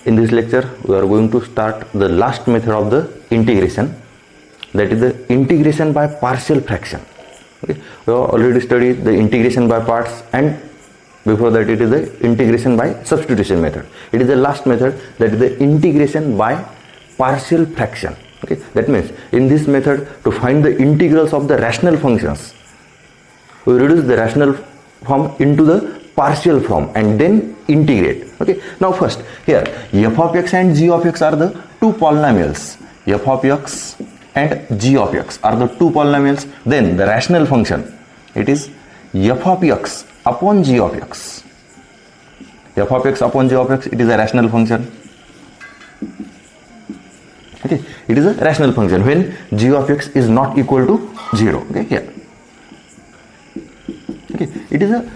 In this lecture, we are going to start the last method of the integration, that is the integration by partial fraction. Okay. We have already studied the integration by parts, and before that it is the integration by substitution method. It is the last method, that is the integration by partial fraction. Okay. That means in this method, to find the integrals of the rational functions, we reduce the rational form into the partial form and then integrate. Okay. Now first, here f of x and g of x are the two polynomials. F of x and g of x are the two polynomials. Then the rational function, it is f of x upon g of x. F of x upon g of x, it is a rational function. Okay, it is a rational function when g of x is not equal to 0. Okay, here. Okay, it is a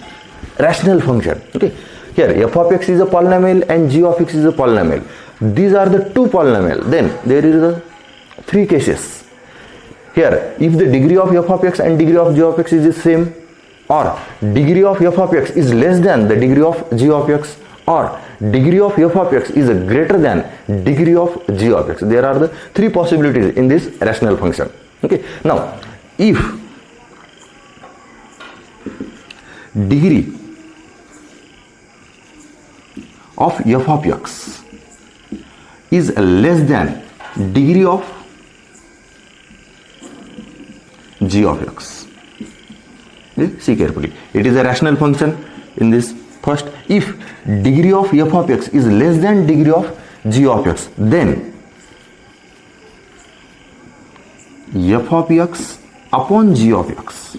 rational function. Okay, here f of x is a polynomial and g of x is a polynomial. These are the two polynomial. Then there is a three cases. Here, if the degree of f of x and degree of g of x is the same, or degree of f of x is less than the degree of g of x, or degree of f of x is greater than degree of g of x. There are the three possibilities in this rational function. Okay, now if degree of f of x is less than degree of g of x. Okay, see carefully. It is a rational function in this. First, if degree of f of x is less than degree of g of x, then f of x upon g of x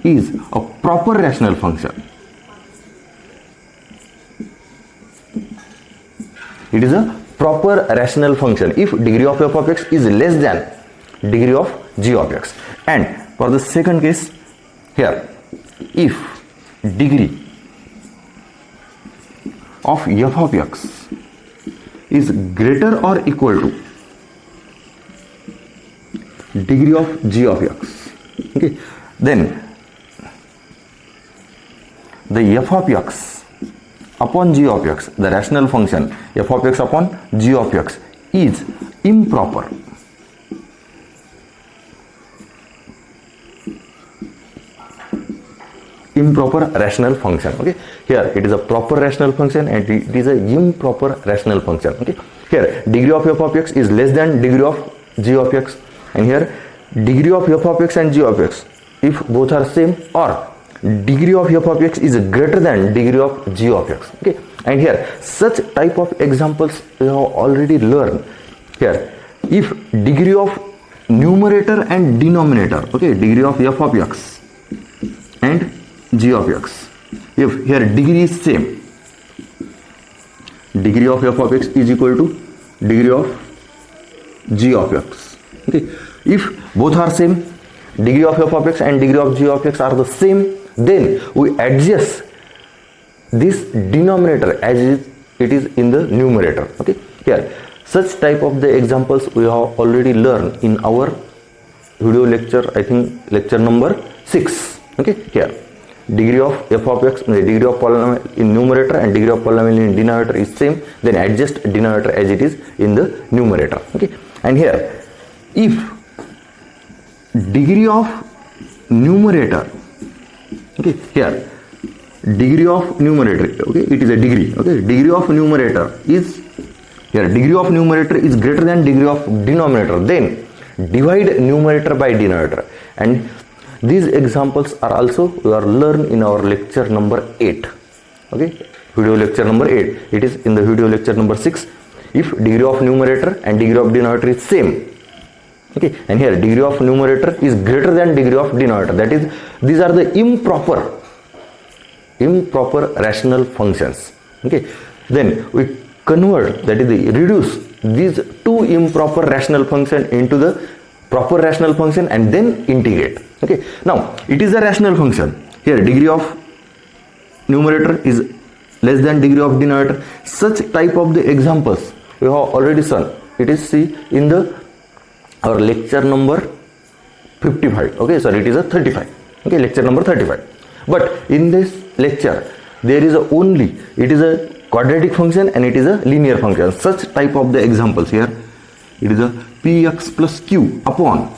is a proper rational function. It is a proper rational function if degree of f of x is less than degree of g of x. And for the second case, here, if degree of f of x is greater or equal to degree of g of x, okay, then the f of x upon g of x, the rational function f of x upon g of x, is improper. Improper rational function. Okay, here it is a proper rational function and it is a improper rational function. Okay, here degree of f of x is less than degree of g of x, and here degree of f of x and g of x, if both are same, or degree of f of x is greater than degree of g of x. Okay, and here such type of examples we have already learned. Here, if degree of numerator and denominator, okay, degree of f of x and g of x, if here degree is same, degree of f of x is equal to degree of g of x. Okay, if both are same, degree of f of x and degree of g of x are the same, then we adjust this denominator as it is in the numerator. Okay, here such type of the examples we have already learned in our video lecture, I think lecture number 6. Okay, here degree of f of x, the degree of polynomial in numerator and degree of polynomial in denominator is same, then adjust denominator as it is in the numerator. Okay, and here if degree of numerator, okay, here degree of numerator, okay, it is a degree, okay, degree of numerator is, here degree of numerator is greater than degree of denominator, then divide numerator by denominator. And these examples are also we are learned in our lecture number 8. Okay, video lecture number 8. It is in the video lecture number 6. If degree of numerator and degree of denominator is same, okay, and here degree of numerator is greater than degree of denominator, that is, these are the improper rational functions. Okay, then we convert, that is, the reduce these two improper rational function into the proper rational function and then integrate. Okay, now it is a rational function. Here degree of numerator is less than degree of denominator. Such type of the examples we have already seen. It is see in the our lecture number 55. Okay, sorry, it is a 35. Okay, lecture number 35. But in this lecture there is it is a quadratic function and it is a linear function. Such type of the examples here, it is a px plus q upon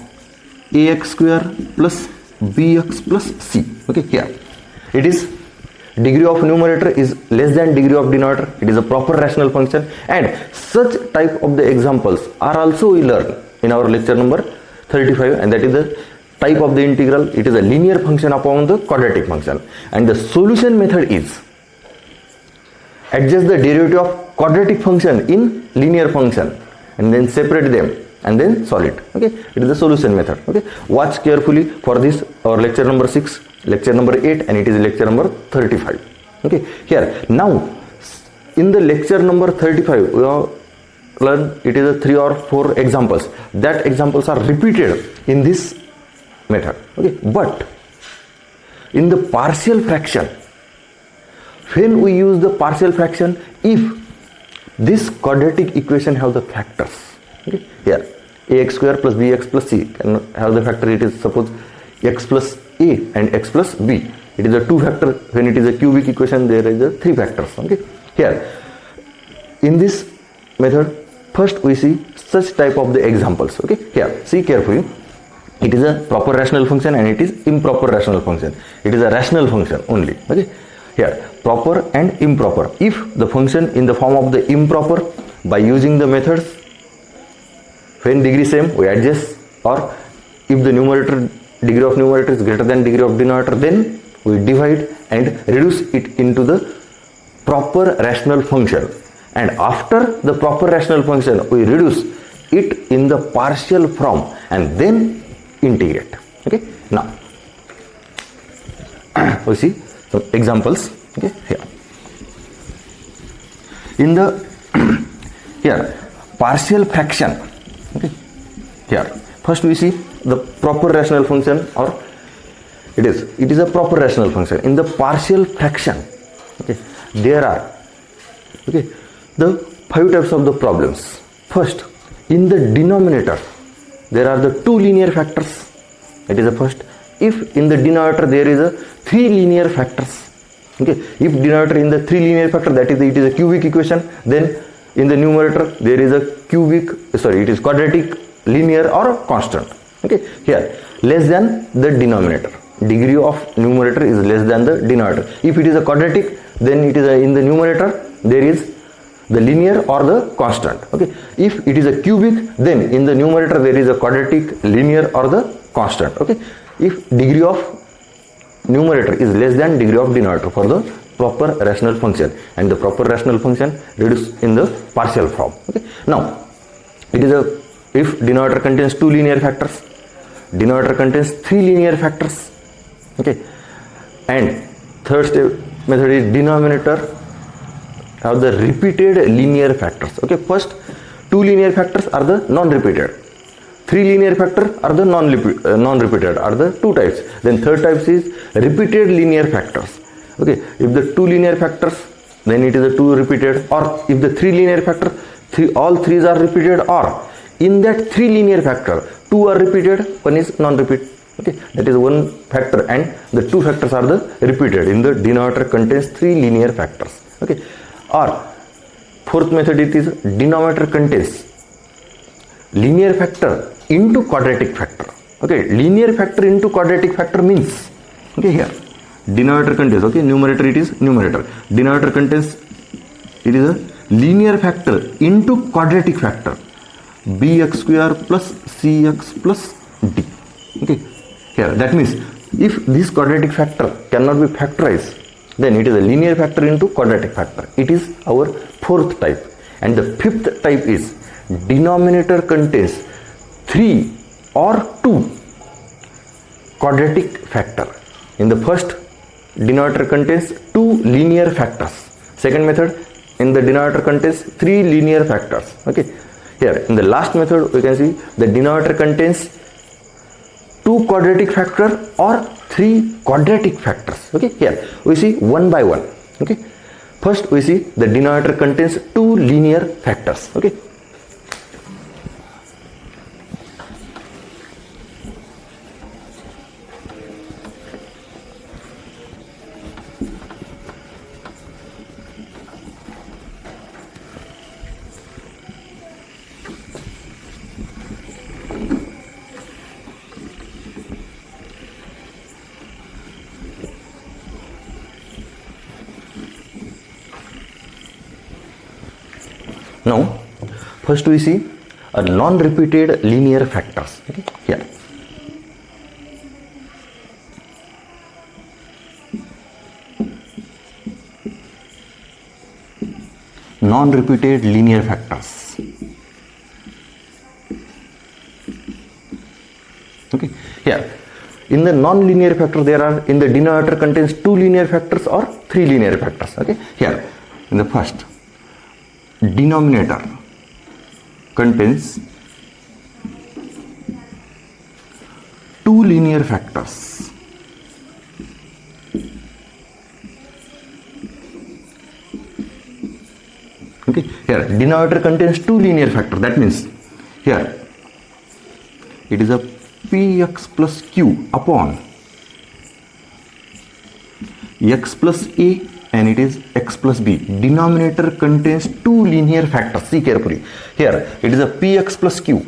ax square plus bx plus c. Okay, here it is degree of numerator is less than degree of denominator. It is a proper rational function, and such type of the examples are also we learn in our lecture number 35, and that is the type of the integral. It is a linear function upon the quadratic function, and the solution method is adjust the derivative of quadratic function in linear function and then separate them and then solve it. Okay, it is the solution method. Okay, watch carefully for this, our lecture number 6, lecture number 8, and it is lecture number 35. Okay, here now in the lecture number 35 we have learned it is a 3 or 4 examples. That examples are repeated in this method. Okay, but in the partial fraction, when we use the partial fraction, if this quadratic equation have the factors, okay, here ax square plus bx plus c can have the factor. It is suppose x plus a and x plus b. It is a 2 factor. When it is a cubic equation, there is a 3 factors. Okay, here in this method, first we see such type of the examples. Okay, here see carefully. It is a proper rational function and it is improper rational function. It is a rational function only. Okay, here proper and improper. If the function in the form of the improper, by using the methods, when degree same we adjust, or if the numerator degree of numerator is greater than degree of denominator, then we divide and reduce it into the proper rational function, and after the proper rational function we reduce it in the partial form and then integrate. Okay, now we see some examples. Okay, here in the here partial fraction. Okay, here first we see the proper rational function, or it is a proper rational function. In the partial fraction, okay, there are, okay, the 5 types of the problems. First, in the denominator there are the 2 linear factors. It is the first. If in the denominator there is a 3 linear factors, okay, if denominator in the 3 linear factor, that is it is a cubic equation, then in the numerator there is a it is quadratic, linear or constant. Okay, here less than the denominator, degree of numerator is less than the denominator. If it is a quadratic, then it is in the numerator there is the linear or the constant. Okay, if it is a cubic, then in the numerator there is a quadratic, linear or the constant. Okay, if degree of numerator is less than degree of denominator for the proper rational function, and the proper rational function reduced in the partial form. Okay, now it is a, if denominator contains 2 linear factors, denominator contains 3 linear factors. Okay, and third step method is denominator have the repeated linear factors. Okay, first 2 linear factors are the non-repeated, 3 linear factors are the non-repeated are the 2 types. Then third types is repeated linear factors. Okay, if the 2 linear factors, then it is a 2 repeated, or if the 3 linear factor, all 3s are repeated, or in that 3 linear factor 2 are repeated, 1 is non-repeat. Okay, that is 1 factor, and the 2 factors are the repeated. In the denominator contains 3 linear factors. Okay, or fourth method, it is denominator contains linear factor into quadratic factor. Okay, linear factor into quadratic factor means, okay, here denominator contains, okay, numerator it is numerator, denominator contains, it is a linear factor into quadratic factor, bx square plus cx plus d. Okay, here that means if this quadratic factor cannot be factorized, then it is a linear factor into quadratic factor. It is our fourth type. And the fifth type is denominator contains 3 or 2 quadratic factor. In the first, denominator contains 2 linear factors. Second method, in the denominator contains 3 linear factors. Okay, here in the last method we can see the denominator contains 2 quadratic factor or 3 quadratic factors. Okay, here we see one by one. Okay, first we see the denominator contains 2 linear factors. Okay, Now, first we see a non-repeated linear factors. Okay, here. Non-repeated linear factors. Okay, here in the non-linear factor there are, in the denominator contains 2 linear factors or 3 linear factors. Okay, here in the first denominator contains 2 linear factors. Okay, here denominator contains 2 linear factors. That means here it is a px plus q upon x plus a and it is x plus b. Denominator contains 2 linear factors. See carefully. Here it is a px plus q.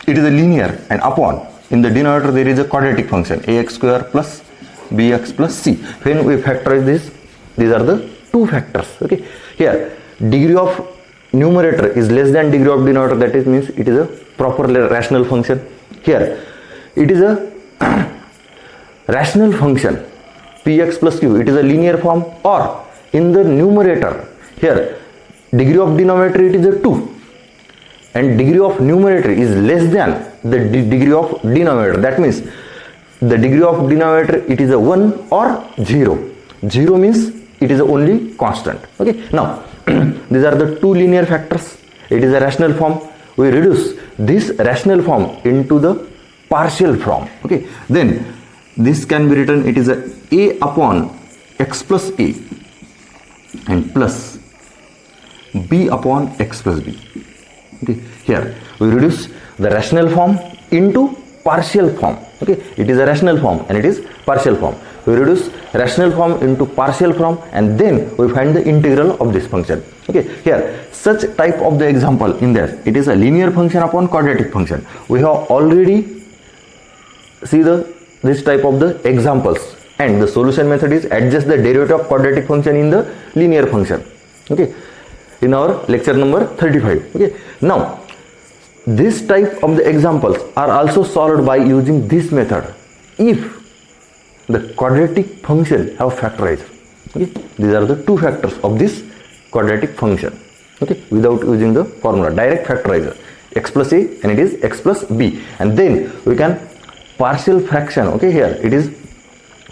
It is a linear, and upon, in the denominator there is a quadratic function ax square plus bx plus c. When we factorize this, these are the 2 factors. Okay, here degree of numerator is less than degree of denominator, that is means it is a proper rational function. Here it is a rational function px plus q, it is a linear form, or in the numerator here degree of denominator it is a 2 and degree of numerator is less than the degree of denominator, that means the degree of denominator it is a 1 or 0. 0 means it is only constant. Okay, now these are the 2 linear factors. It is a rational form. We reduce this rational form into the partial form. Okay, then this can be written, it is a upon x plus a and plus b upon x plus b. Okay, here we reduce the rational form into partial form. Okay, it is a rational form and it is partial form. We reduce rational form into partial form and then we find the integral of this function. Okay, here such type of the example in there, it is a linear function upon quadratic function. We have already see this type of the examples, and the solution method is adjust the derivative of quadratic function in the linear function. Okay, in our lecture number 35. Okay, now this type of the examples are also solved by using this method if the quadratic function have factorized. Okay, these are the 2 factors of this quadratic function. Okay, without using the formula, direct factorizer, x plus a and it is x plus b, and then we can partial fraction. Okay, here it is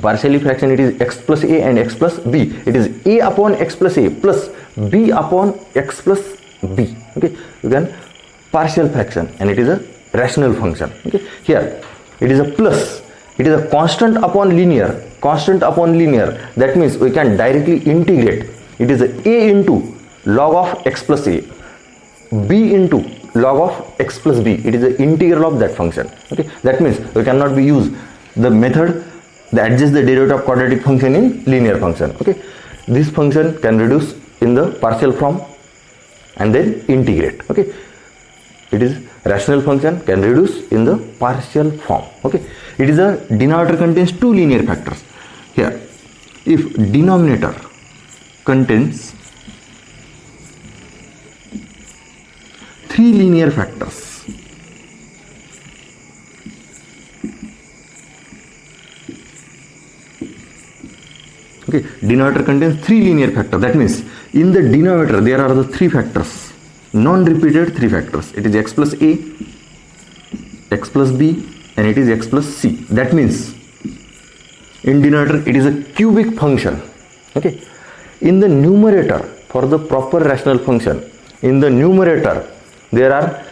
partially fraction, it is x plus a and x plus b. It is a upon x plus a plus b upon x plus b. Okay, you can partial fraction and it is a rational function. Okay, here it is a plus, it is a constant upon linear, that means we can directly integrate. It is a into log of x plus a, b into log of x plus b. It is the integral of that function. Okay, that means we cannot be use the method that adjusts the derivative of quadratic function in linear function. Okay, this function can reduce in the partial form and then integrate. Okay, it is rational function can reduce in the partial form. Okay, it is a denominator contains 2 linear factors. Here if denominator contains 3 linear factors, okay, denominator contains 3 linear factors, that means in the denominator there are the 3 factors, non-repeated 3 factors. It is x plus a, x plus b and it is x plus c. That means in denominator it is a cubic function. Okay, in the numerator, for the proper rational function, in the numerator there are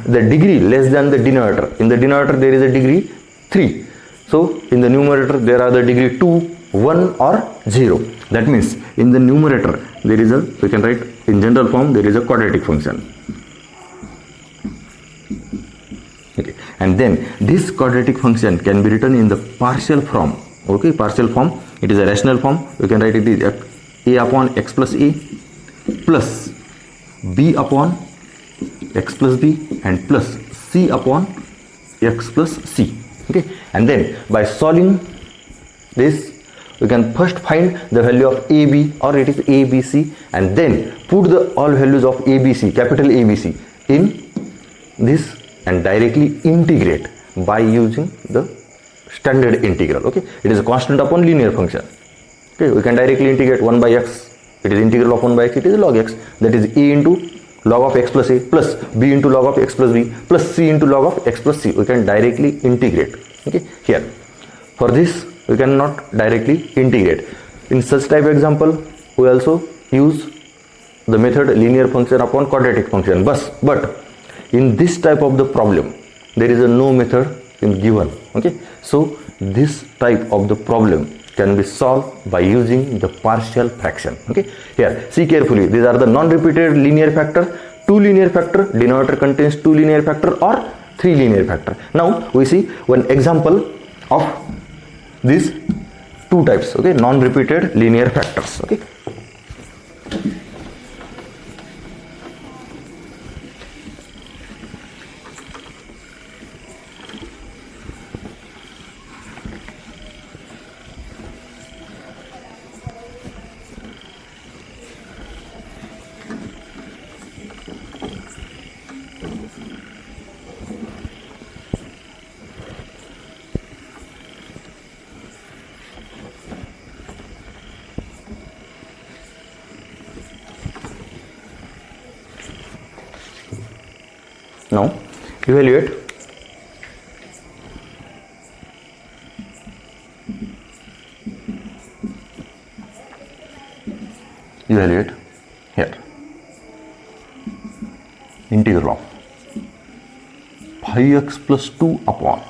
the degree less than the denominator. In the denominator there is a degree 3. So in the numerator there are the degree 2, 1 or 0. That means in the numerator there is a, we can write in general form, there is a quadratic function. Okay, and then this quadratic function can be written in the partial form. Okay, partial form, it is a rational form. We can write it is a upon x plus a plus b upon x plus b and plus c upon x plus c. Okay, and then by solving this we can first find the value of AB, or it is ABC, and then put the all values of ABC, capital ABC, in this and directly integrate by using the standard integral. Okay, it is a constant upon linear function. Okay, we can directly integrate 1 by x. It is integral of 1 by x, it is log x, that is a into log of x plus a plus b into log of x plus b plus c into log of x plus c. We can directly integrate. Okay, here for this we cannot directly integrate. In such type of example, we also use the method linear function upon quadratic function. But in this type of the problem, there is a no method in given. Okay, so this type of the problem can be solved by using the partial fraction. Okay, here see carefully, these are the non-repeated linear factor, 2 linear factor, denominator contains 2 linear factor or 3 linear factor. Now we see one example of these 2 types. Okay, non-repeated linear factors. Okay, now evaluate here integral of 5x plus 2 upon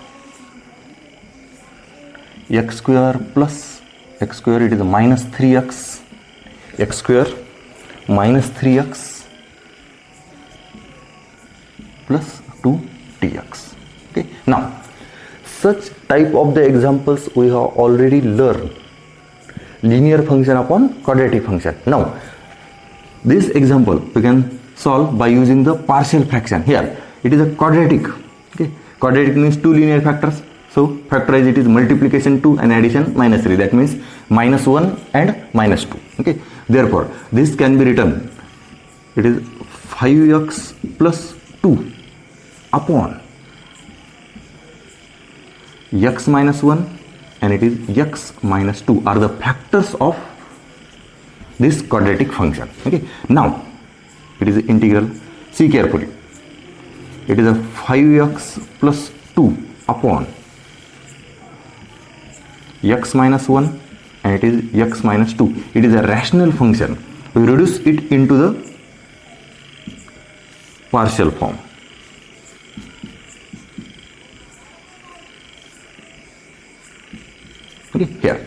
x square plus x square, it is minus 3x, x square minus 3x plus 2dx. Okay, now such type of the examples we have already learned, linear function upon quadratic function. Now this example we can solve by using the partial fraction. Here it is a quadratic. Okay, quadratic means 2 linear factors, so factorize it is multiplication 2 and addition minus 3, that means minus 1 and minus 2. Okay, therefore this can be written, it is 5x plus 2 upon x minus 1 and it is x minus 2 are the factors of this quadratic function. Okay, now it is integral, see carefully, it is a 5x plus 2 upon x minus 1 and it is x minus 2. It is a rational function. We reduce it into the partial form. Okay, here.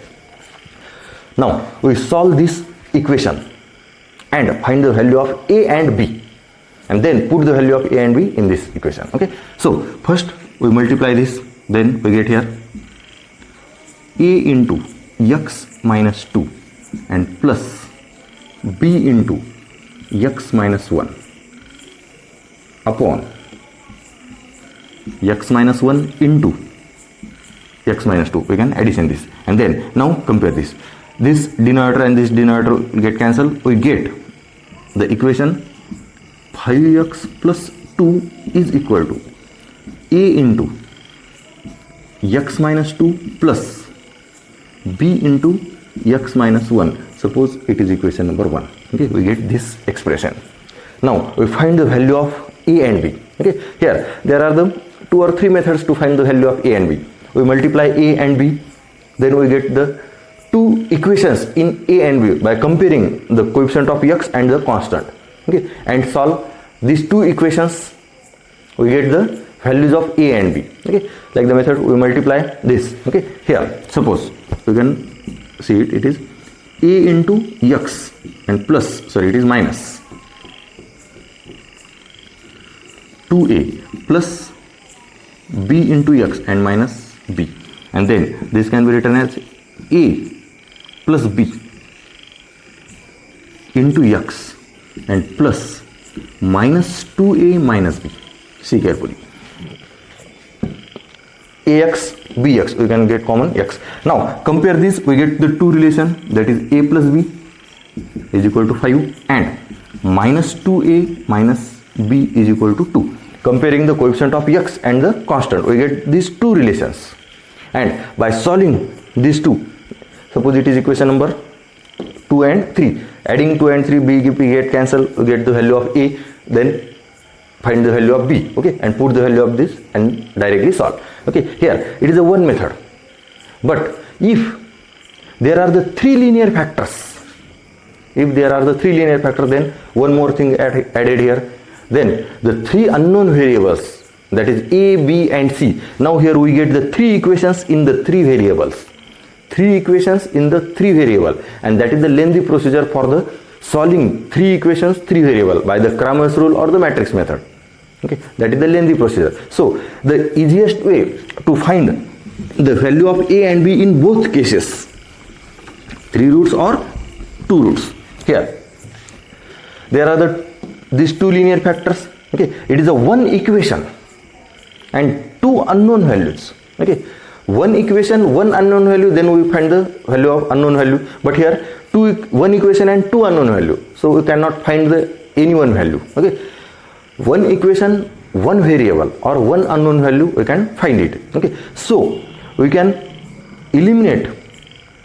Now we solve this equation and find the value of a and b, and then put the value of a and b in this equation. Okay, so first we multiply this, then we get here a into x minus 2 and plus b into x minus 1 upon x minus 1 into x minus 2. We can addition this, and then now compare this. This denominator and this denominator will get cancelled. We get the equation 5x plus 2 is equal to a into x minus 2 plus b into x minus 1. Suppose it is equation number 1. Okay, we get this expression. Now we find the value of a and b. Okay, here there are the 2 or 3 methods to find the value of a and b. We multiply a and b, then we get the 2 equations in a and b by comparing the coefficient of x and the constant. Okay, and solve these 2 equations, we get the values of a and b. Okay, like the method we multiply this. Okay, here suppose we can see it, it is a into x and plus, sorry, it is minus 2a plus b into x and minus b, and then this can be written as a plus b into x and plus minus 2a minus b. See carefully, ax bx, we can get common x. Now compare this, we get the two relation, that is a plus b is equal to 5 and minus 2a minus b is equal to 2. Comparing the coefficient of x and the constant, we get these two relations, and by solving these two, suppose it is equation number 2 and 3, adding 2 and 3, b get cancel, we get the value of a, then find the value of b, okay, and put the value of this and directly solve. Okay, here it is a one method, but if there are the three linear factors, then one more thing added here, then the three unknown variables, that is a, b and c. Now here we get the three equations in the three variables, and that is the lengthy procedure for the solving three equations, three variable by the Cramer's rule or the matrix method. Okay, that is the lengthy procedure. So the easiest way to find the value of a and b in both cases, 3 roots or 2 roots. Here there are these two linear factors. Okay, it is a one equation and two unknown values. Okay, one equation, one unknown value, then we find the value of unknown value. But here one equation and two unknown value, so we cannot find the any one value. Okay, one equation, one variable or one unknown value, we can find it. Okay, so we can eliminate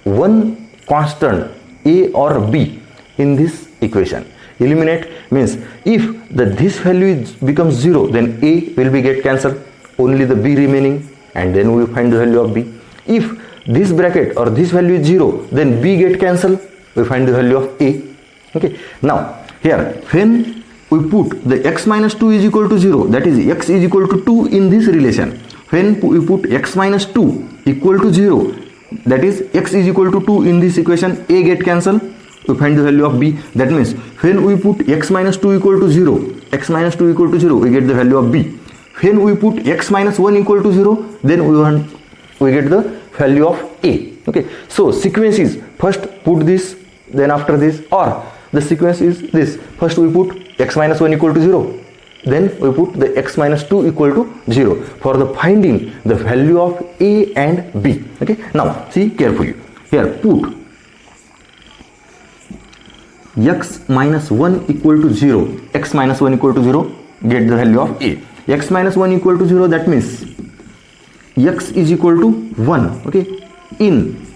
one constant a or b in this equation. Eliminate means if this value becomes 0, then a will be get cancelled, only the b remaining, and then we find the value of b. If this bracket or this value is 0, then b get cancelled, we find the value of a. Okay, now here when we put the x minus 2 is equal to 0, that is x is equal to 2 in this relation. When we put x minus 2 equal to 0, that is x is equal to 2 in this equation, a get cancelled, we find the value of b. That means when we put x minus 2 equal to 0, we get the value of b. When we put x minus 1 equal to 0, then we get the value of a. Okay, so sequence is first put this, then after this, or the sequence is this: first we put x minus 1 equal to 0, then we put the x minus 2 equal to 0 for the finding the value of a and b. Okay, now see carefully. Here put x minus 1 equal to 0, get the value of a. X minus 1 equal to 0, that means x is equal to 1, okay, in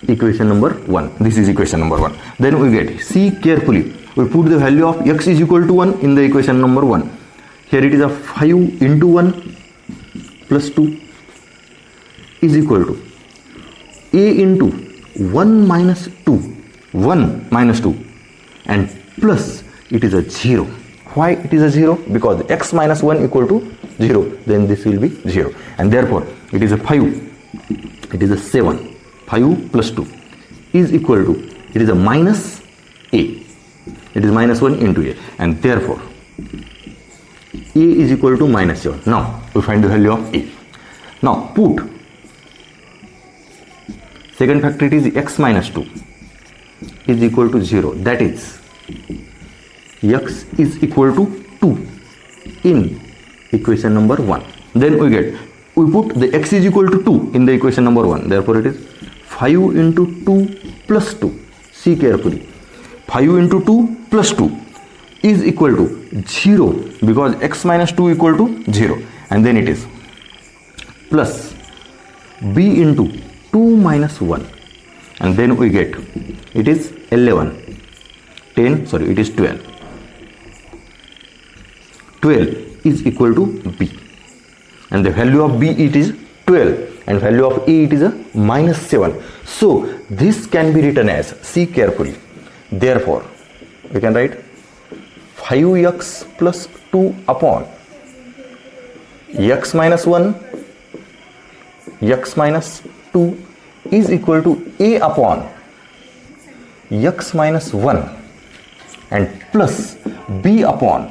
equation number 1. This is equation number 1. Then we get, see carefully, we put the value of x is equal to 1 in the equation number 1. Here it is a 5 into 1 plus 2 is equal to a into 1 minus 2 and plus it is a 0. Why it is a 0? Because x minus 1 equal to 0, then this will be 0, and therefore it is a 5, it is a 7, 5 plus 2 is equal to, it is a minus a, it is minus 1 into a, and therefore a is equal to minus 7. Now we find the value of a. Now put second factor, it is x minus 2 is equal to 0, that is x is equal to 2 in equation number 1. Then we put the x is equal to 2 in the equation number 1, therefore it is 5 into 2 plus 2. See carefully, 5 into 2 plus 2 is equal to 0 because x minus 2 equal to 0, and then it is plus b into 2 minus 1, and then we get, it is 11, 10, sorry, it is 12. 12 is equal to b, and the value of b it is 12, and value of a it is a minus 7. So this can be written as, see carefully, therefore we can write 5x plus 2 upon x minus 1, x minus 2 is equal to a upon x minus 1 and plus b upon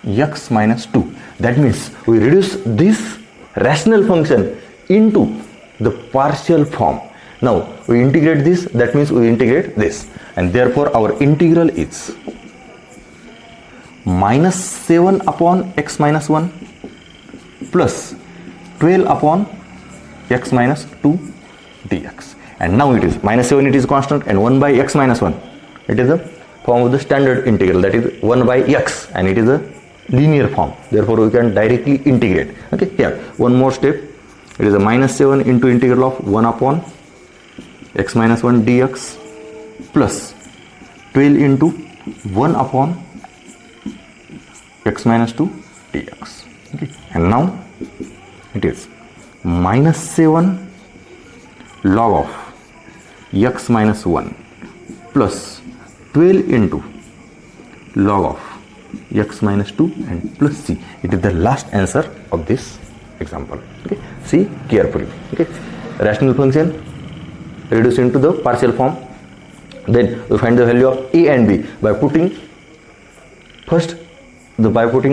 x minus 2. That means we reduce this rational function into the partial form. Now we integrate this, that means we integrate this, and therefore our integral is minus 7 upon x minus 1 plus 12 upon x minus 2 dx. And now it is minus 7, it is constant, and 1 by x minus 1, it is the form of the standard integral, that is 1 by x, and it is a linear form, therefore we can directly integrate. Okay, here one more step, it is a minus 7 into integral of 1 upon x minus 1 dx plus 12 into 1 upon x minus 2 dx. Okay, and now it is minus 7 log of x minus 1 plus 12 into log of x minus 2 and plus c. It is the last answer of this example. Okay, see carefully. Okay, rational function reduced into the partial form, then we find the value of a and b by putting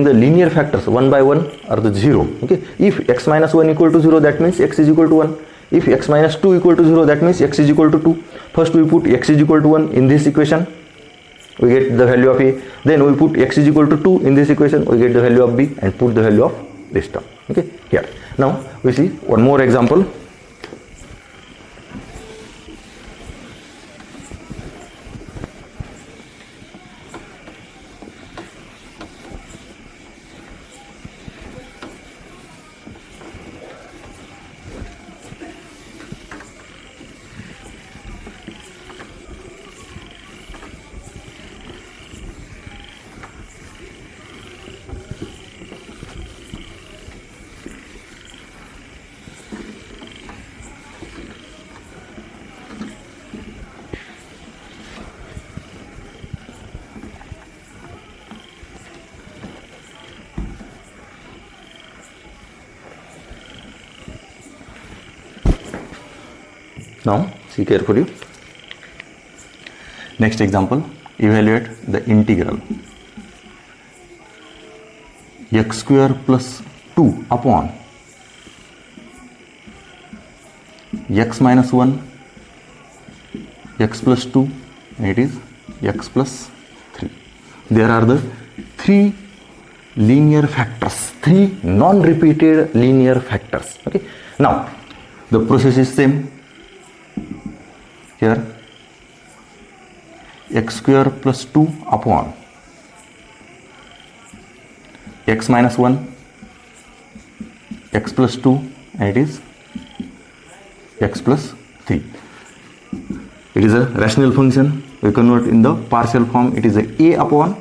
the linear factors 1 by 1 are the 0. Okay, if x minus 1 equal to 0, that means x is equal to 1. If x minus 2 equal to 0, that means x is equal to 2. First we put x is equal to 1 in this equation, we get the value of a. Then we put x is equal to 2 in this equation, we get the value of b, and put the value of this term. Okay, here now we see one more example. Now see carefully. Next example, evaluate the integral x square plus 2 upon x minus 1 x plus 2, and it is x plus 3. There are the three linear factors, three non-repeated linear factors. Okay, now the process is same. Here x square plus 2 upon x minus 1 x plus 2, and it is x plus 3. It is a rational function, we convert in the partial form. It is a upon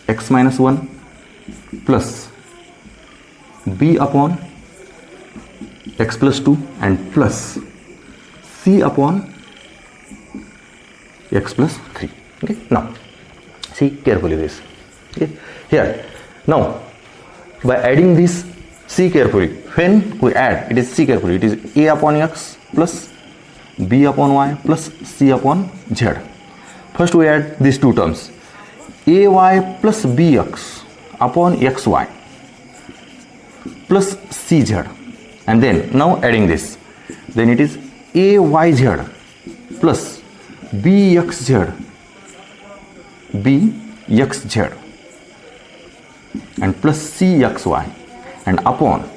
x minus 1 plus b upon x plus 2 and plus c upon x plus 3. Okay, now see carefully this. Okay, here now by adding this, see carefully, when we add, it is, see carefully, it is a upon x plus b upon y plus c upon z. First we add these two terms, ay plus bx upon xy plus cz, and then now adding this, then it is ayz plus bxz and plus cxy and upon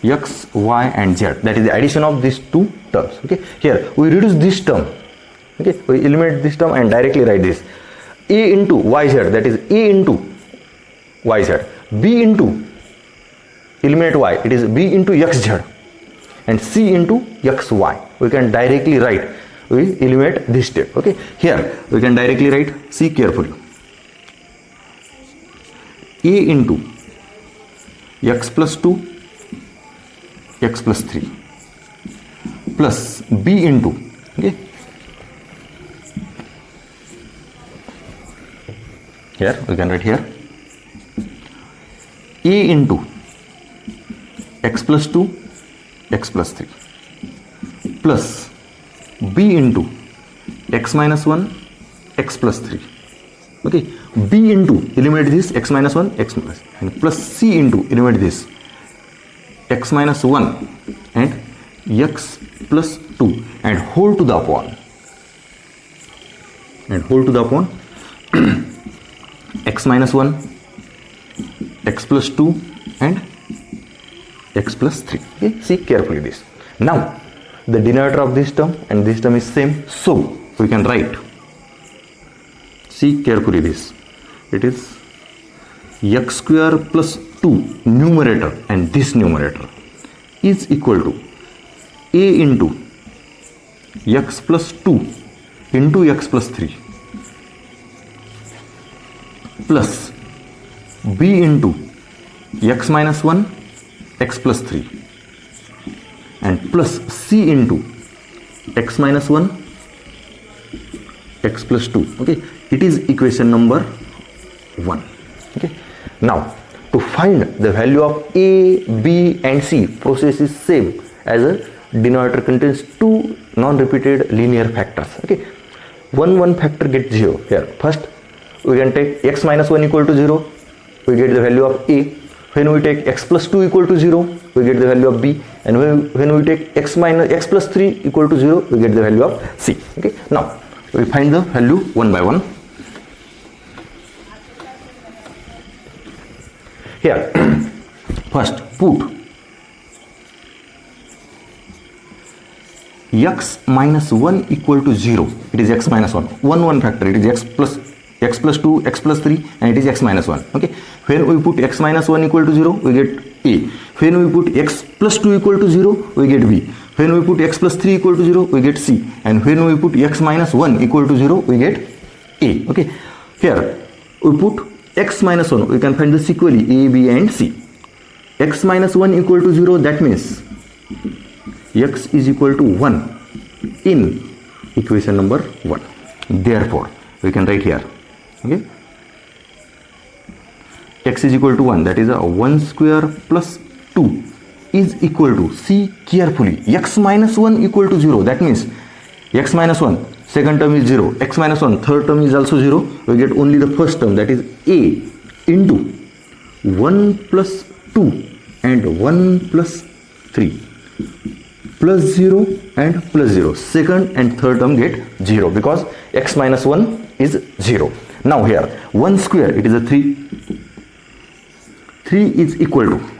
x, y and z. That is the addition of these two terms. Okay, here we reduce this term. Okay, we eliminate this term and directly write this a into yz, that is a into yz, b into, eliminate y, it is b into xz, and c into xy. We can directly write, we eliminate this step. Okay, here we can directly write, see carefully, a into x plus 2 x plus 3 plus b into, okay, here we can write here a into x plus 2 x plus 3 plus b into x minus 1 x plus 3. Okay, b into, eliminate this x minus 1 x plus, and plus c into, eliminate this x minus 1 and x plus 2, and whole to the upon, x minus 1 x plus 2 and x plus 3. Okay, see carefully this. Now the denominator of this term and this term is same, so we can write, see carefully this, it is x square plus 2 numerator and this numerator is equal to a into x plus 2 into x plus 3 plus b into x minus 1 x plus 3 and plus c into x minus 1 x plus 2. Okay, it is equation number 1. Okay, now to find the value of a, b and c, process is same as a denominator contains two non-repeated linear factors. Okay, one factor gets 0 here. First we can take x minus 1 equal to 0, we get the value of a. When we take x plus 2 equal to 0, we get the value of b, and when we take x plus 3 equal to 0, we get the value of c. Okay, now we find the value one by one. Here first put x minus 1 equal to 0, it is x minus 1, one factor, it is x plus 2, x plus 3, and it is x minus 1. Okay, when we put x minus 1 equal to 0, we get a. When we put x plus 2 equal to 0, we get b. When we put x plus 3 equal to 0, we get c. And when we put x minus 1 equal to 0, we get a. Okay, here we put x minus 1, we can find the sequelae a, b and c. X minus 1 equal to 0, that means x is equal to 1 in equation number 1. Therefore we can write here, okay, x is equal to 1, that is a 1 square plus 2 is equal to, see carefully, x minus 1 equal to 0, that means x minus 1 second term is 0, x minus 1 third term is also 0, we get only the first term, that is a into 1 plus 2 and 1 plus 3 plus 0 and plus 0, second and third term get 0 because x minus 1 is 0. Now here 1 square, it is a 3, 3 is equal to,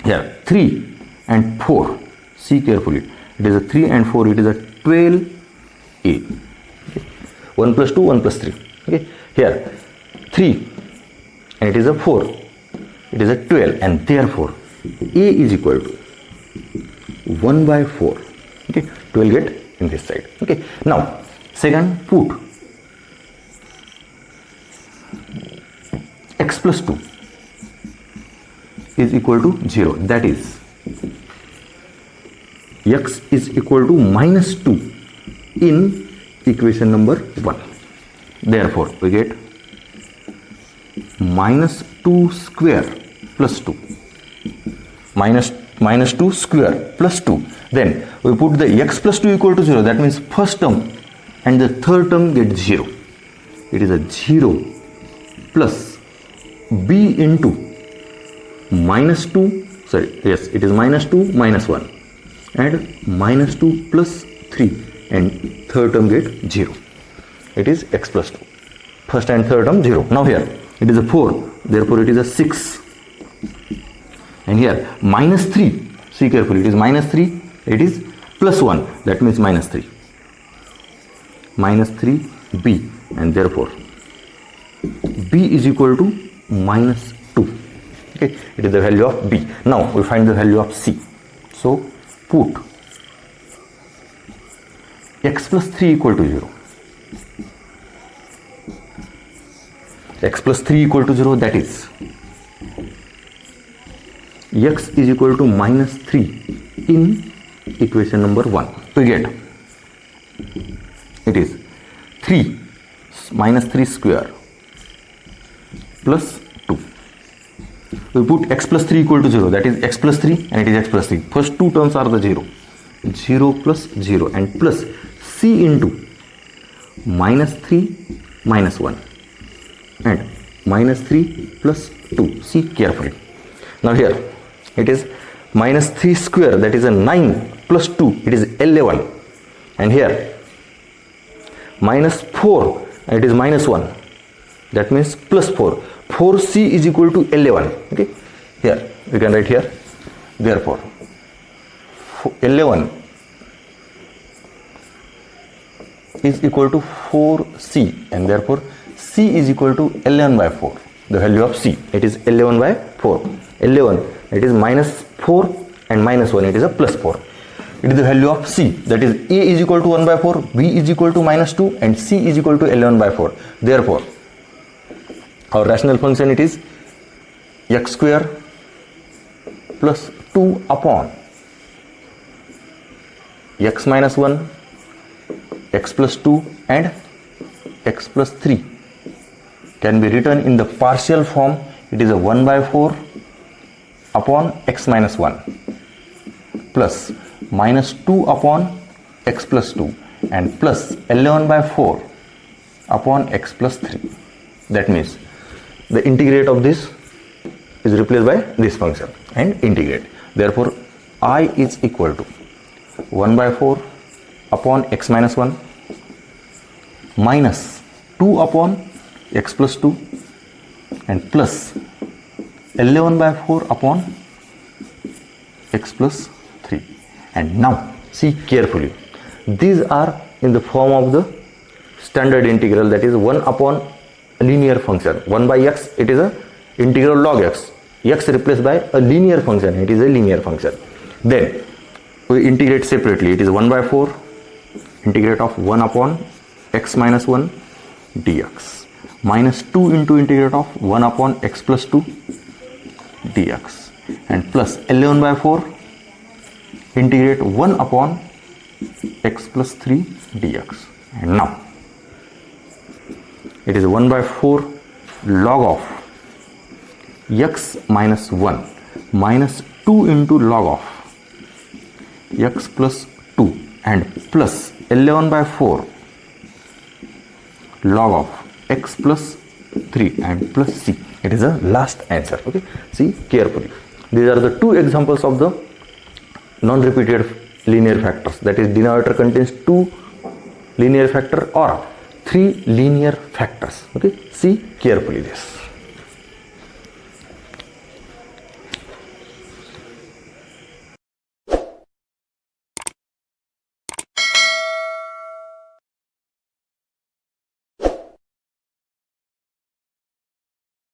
here 3 and 4, see carefully, it is a 3 and 4, it is a 12a. Okay. 1 plus 2, 1 plus 3. Okay, here 3 and it is a 4, it is a 12, and therefore a is equal to 1 by 4. Okay, 12 get in this side. Okay, now second put x plus 2 is equal to 0, that is x is equal to minus 2 in equation number 1. Therefore we get minus 2 square plus 2, minus 2 square plus 2. Then we put the x plus 2 equal to 0, that means first term and the third term get 0. It is a 0 plus b into minus 2, sorry, yes, it is minus 2 minus 1 and minus 2 plus 3, and third term get 0. It is x plus 2. First and third term 0. Now here it is a 4, therefore it is a 6. And here minus 3, see carefully, it is minus 3, it is plus 1, that means minus 3. Minus 3b, and therefore b is equal to minus 2. Okay, it is the value of b. Now we find the value of c. So put x plus 3 equal to 0. X plus 3 equal to 0, that is x is equal to minus 3 in equation number 1. We get, it is 3 minus 3 square plus 2. We put x plus 3 equal to 0, that is x plus 3 and it is x plus 3. First two terms are the 0. 0 plus 0 and plus c into minus 3 minus 1 and minus 3 plus 2. See carefully. Now here it is minus 3 square, that is a 9 plus 2, it is 11, and here minus 4 and it is minus 1, that means plus 4. 4c is equal to 11. Okay, here we can write here Therefore, 11 is equal to 4c, and therefore c is equal to 11 by 4. The value of c, it is 11 by 4. 11, it is minus 4, and minus 1, it is a plus 4. It is the value of c, that is a is equal to 1 by 4, b is equal to minus 2, and c is equal to 11 by 4. Therefore, our rational function, it is x square plus 2 upon x minus 1, x plus 2, and x plus 3 can be written in the partial form. It is a 1 by 4 upon x minus 1 plus minus 2 upon x plus 2 and plus 11 by 4 upon x plus 3. That means the integrate of this is replaced by this function and integrate. Therefore, I is equal to 1 by 4 upon x minus 1 minus 2 upon x plus 2 and plus 11 by 4 upon x plus 3. And now see carefully, these are in the form of the standard integral, that is 1 upon linear function. 1 by x, it is a integral log x. X replaced by a linear function, it is a linear function. Then we integrate separately. It is 1 by 4 integrate of 1 upon x minus 1 dx minus 2 into integrate of 1 upon x plus 2 dx and plus 11 by 4 integrate 1 upon x plus 3 dx. And now it is 1 by 4 log of x minus 1 minus 2 into log of x plus 2 and plus 11 by 4 log of x plus 3 and plus c. It is the last answer. Okay, see carefully. These are the two examples of the non-repeated linear factors, that is denominator contains 2 linear factor or 3 linear factors. Okay, see carefully this.